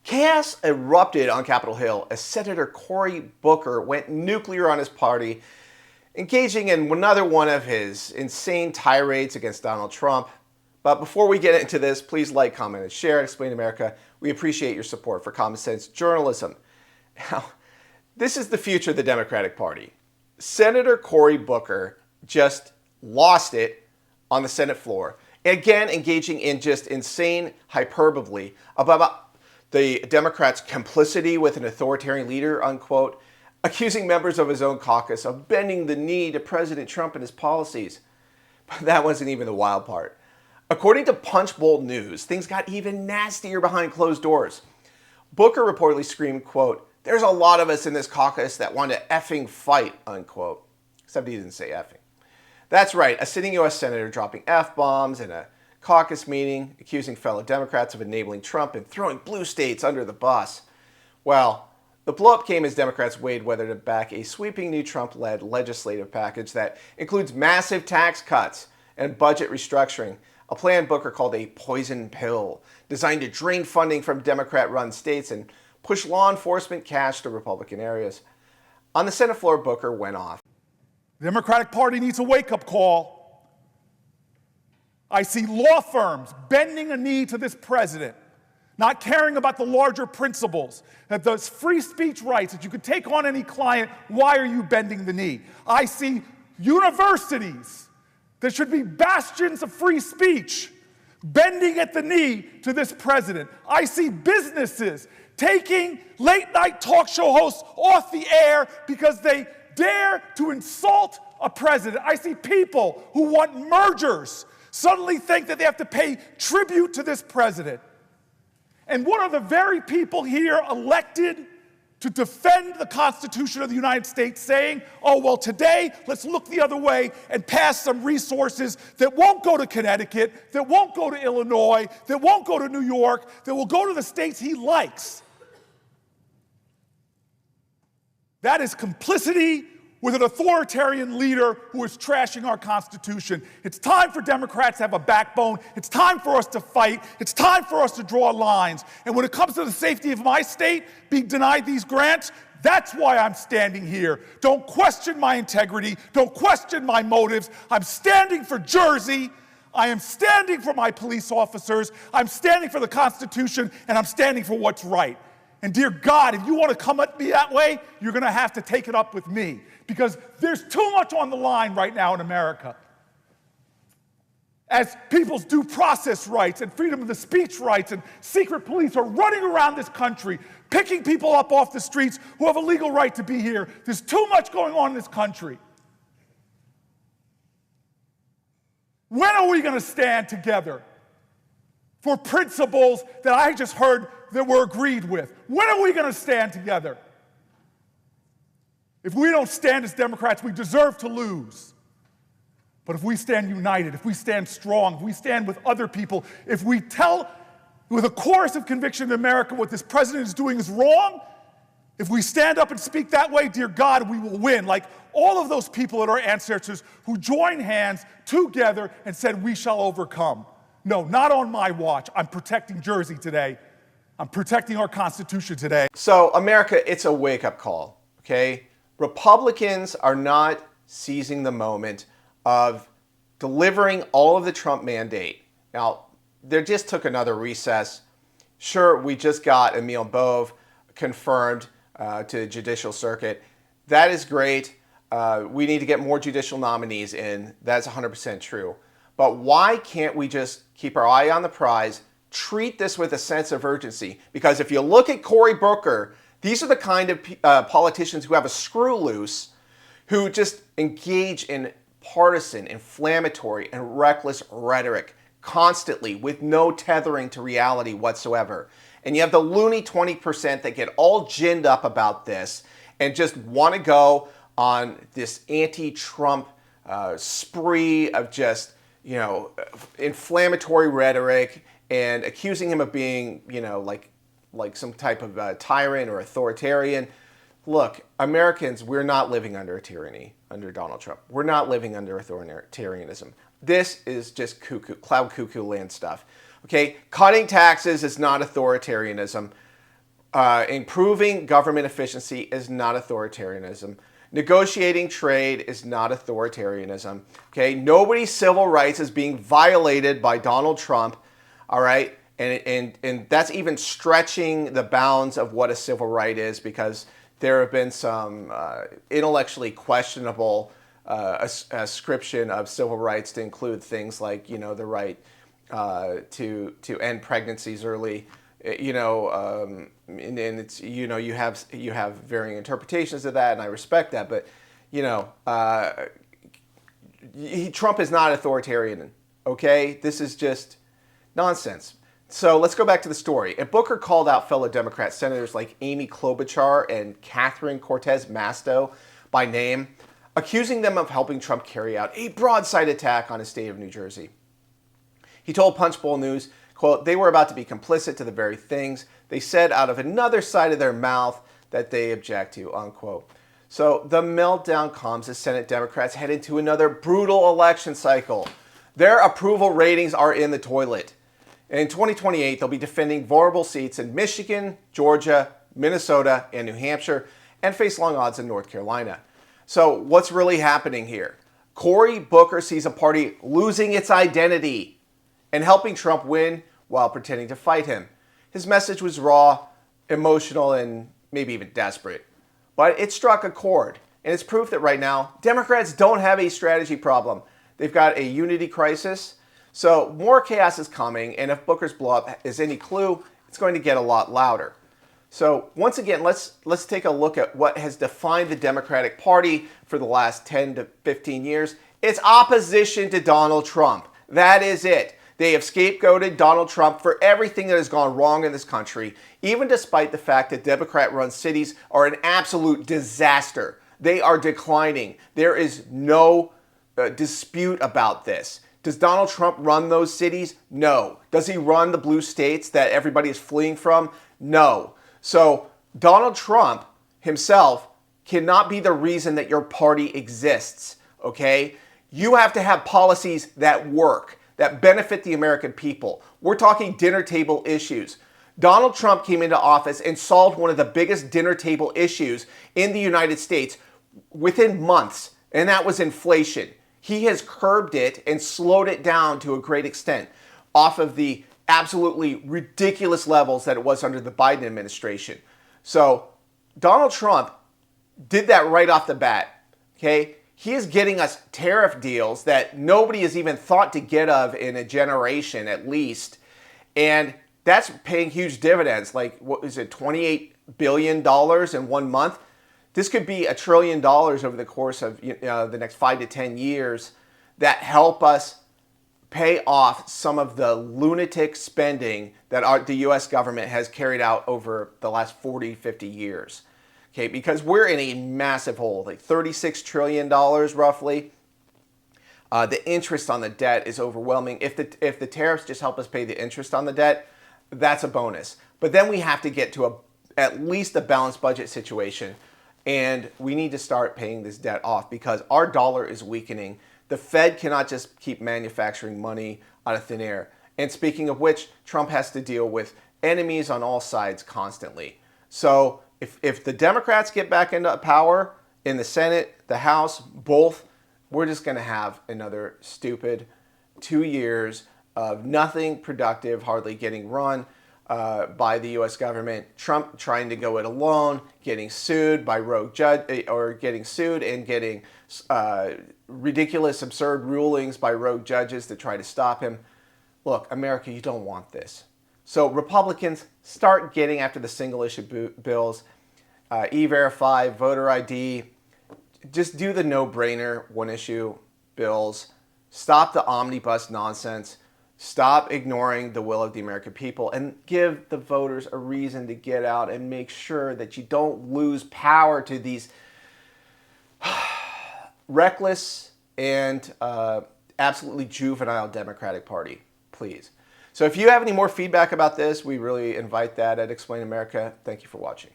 Chaos erupted on Capitol Hill as Senator Cory Booker went nuclear on his party, engaging in another one of his insane tirades against Donald Trump. But before we get into this, please like, comment, and share at Explain America. We appreciate your support for common sense journalism. Now, this is the future of the Democratic Party. Senator Cory Booker just lost it on the Senate floor, again engaging in just insane hyperbole about the Democrats' complicity with an authoritarian leader, unquote, accusing members of his own caucus of bending the knee to President Trump and his policies. But that wasn't even the wild part. According to Punchbowl News, things got even nastier behind closed doors. Booker reportedly screamed, quote, "There's a lot of us in this caucus that want to effing fight," unquote. Except he didn't say effing. That's right, a sitting U.S. senator dropping F-bombs in a caucus meeting, accusing fellow Democrats of enabling Trump and throwing blue states under the bus. Well, the blow-up came as Democrats weighed whether to back a sweeping new Trump-led legislative package that includes massive tax cuts and budget restructuring, a plan Booker called a poison pill, designed to drain funding from Democrat-run states and push law enforcement cash to Republican areas. On the Senate floor, Booker went off. The Democratic Party needs a wake-up call. I see law firms bending a knee to this president, not caring about the larger principles, that those free speech rights, that you could take on any client, why are you bending the knee? I see universities that should be bastions of free speech bending at the knee to this president. I see businesses taking late-night talk show hosts off the air because they dare to insult a president. I see people who want mergers suddenly think that they have to pay tribute to this president. And what are the very people here elected to defend the Constitution of the United States saying, oh, well, today, let's look the other way and pass some resources that won't go to Connecticut, that won't go to Illinois, that won't go to New York, that will go to the states he likes. That is complicity with an authoritarian leader who is trashing our Constitution. It's time for Democrats to have a backbone. It's time for us to fight. It's time for us to draw lines. And when it comes to the safety of my state being denied these grants, that's why I'm standing here. Don't question my integrity. Don't question my motives. I'm standing for Jersey. I am standing for my police officers. I'm standing for the Constitution, and I'm standing for what's right. And dear God, if you want to come at me that way, you're going to have to take it up with me, because there's too much on the line right now in America. As people's due process rights and freedom of the speech rights and secret police are running around this country, picking people up off the streets who have a legal right to be here. There's too much going on in this country. When are we going to stand together for principles that I just heard that we're agreed with? When are we going to stand together? If we don't stand as Democrats, we deserve to lose. But if we stand united, if we stand strong, if we stand with other people, if we tell with a chorus of conviction in America what this president is doing is wrong, if we stand up and speak that way, dear God, we will win. Like all of those people that are ancestors who joined hands together and said, we shall overcome. No, not on my watch. I'm protecting Jersey today. I'm protecting our Constitution today. So, America, it's a wake-up call, okay? Republicans are not seizing the moment of delivering all of the Trump mandate. Now, they just took another recess. Sure, we just got Emil Bove confirmed to the judicial circuit. That is great. We need to get more judicial nominees in. That's 100% true. But why can't we just keep our eye on the prize, treat this with a sense of urgency? Because if you look at Cory Booker, these are the kind of politicians who have a screw loose, who just engage in partisan, inflammatory, and reckless rhetoric constantly with no tethering to reality whatsoever. And you have the loony 20% that get all ginned up about this and just want to go on this anti-Trump spree of just, inflammatory rhetoric and accusing him of being, like some type of tyrant or authoritarian. Look, Americans, we're not living under a tyranny under Donald Trump. We're not living under authoritarianism. This is just cloud cuckoo land stuff. Okay, cutting taxes is not authoritarianism. Improving government efficiency is not authoritarianism. Negotiating trade is not authoritarianism. Okay, nobody's civil rights is being violated by Donald Trump. All right, and that's even stretching the bounds of what a civil right is, because there have been some intellectually questionable ascription of civil rights to include things like, the right to end pregnancies early. And it's, you have varying interpretations of that, and I respect that, but Trump is not authoritarian. Okay, this is just nonsense. So let's go back to the story. And Booker called out fellow Democrat senators like Amy Klobuchar and Catherine Cortez Masto by name, accusing them of helping Trump carry out a broadside attack on his state of New Jersey. He told Punchbowl News, quote, they were about to be complicit to the very things they said out of another side of their mouth that they object to, unquote. So the meltdown comes as Senate Democrats head into another brutal election cycle. Their approval ratings are in the toilet. In 2028, they'll be defending vulnerable seats in Michigan, Georgia, Minnesota, and New Hampshire, and face long odds in North Carolina. So what's really happening here? Cory Booker sees a party losing its identity and helping Trump win while pretending to fight him. His message was raw, emotional, and maybe even desperate. But it struck a chord, and it's proof that right now, Democrats don't have a strategy problem. They've got a unity crisis. So more chaos is coming, and if Booker's blow-up is any clue, it's going to get a lot louder. So once again, let's take a look at what has defined the Democratic Party for the last 10 to 15 years. It's opposition to Donald Trump. That is it. They have scapegoated Donald Trump for everything that has gone wrong in this country, even despite the fact that Democrat-run cities are an absolute disaster. They are declining. There is no dispute about this. Does Donald Trump run those cities? No. Does he run the blue states that everybody is fleeing from? No. So Donald Trump himself cannot be the reason that your party exists, okay? You have to have policies that work, that benefit the American people. We're talking dinner table issues. Donald Trump came into office and solved one of the biggest dinner table issues in the United States within months, and that was inflation. He has curbed it and slowed it down to a great extent off of the absolutely ridiculous levels that it was under the Biden administration. So Donald Trump did that right off the bat, okay? He is getting us tariff deals that nobody has even thought to get of in a generation at least. And that's paying huge dividends, like, what is it, $28 billion in 1 month? This could be $1 trillion over the course of the next 5 to 10 years that help us pay off some of the lunatic spending that the U.S. government has carried out over the last 40, 50 years. Okay, because we're in a massive hole, like $36 trillion roughly. The interest on the debt is overwhelming. If the tariffs just help us pay the interest on the debt, that's a bonus. But then we have to get to at least a balanced budget situation. And we need to start paying this debt off because our dollar is weakening. The Fed cannot just keep manufacturing money out of thin air. And speaking of which, Trump has to deal with enemies on all sides constantly. So if the Democrats get back into power in the Senate, the House, both, we're just going to have another stupid 2 years of nothing productive, hardly getting run by the U.S. government. Trump trying to go it alone, getting sued by rogue judge, or getting sued and getting ridiculous, absurd rulings by rogue judges to try to stop him. Look, America, you don't want this. So Republicans, start getting after the single issue bills, E-Verify, voter ID. Just do the no-brainer one issue bills. Stop the omnibus nonsense. Stop ignoring the will of the American people and give the voters a reason to get out and make sure that you don't lose power to these reckless and absolutely juvenile Democratic Party, please. So if you have any more feedback about this, we really invite that at Explain America. Thank you for watching.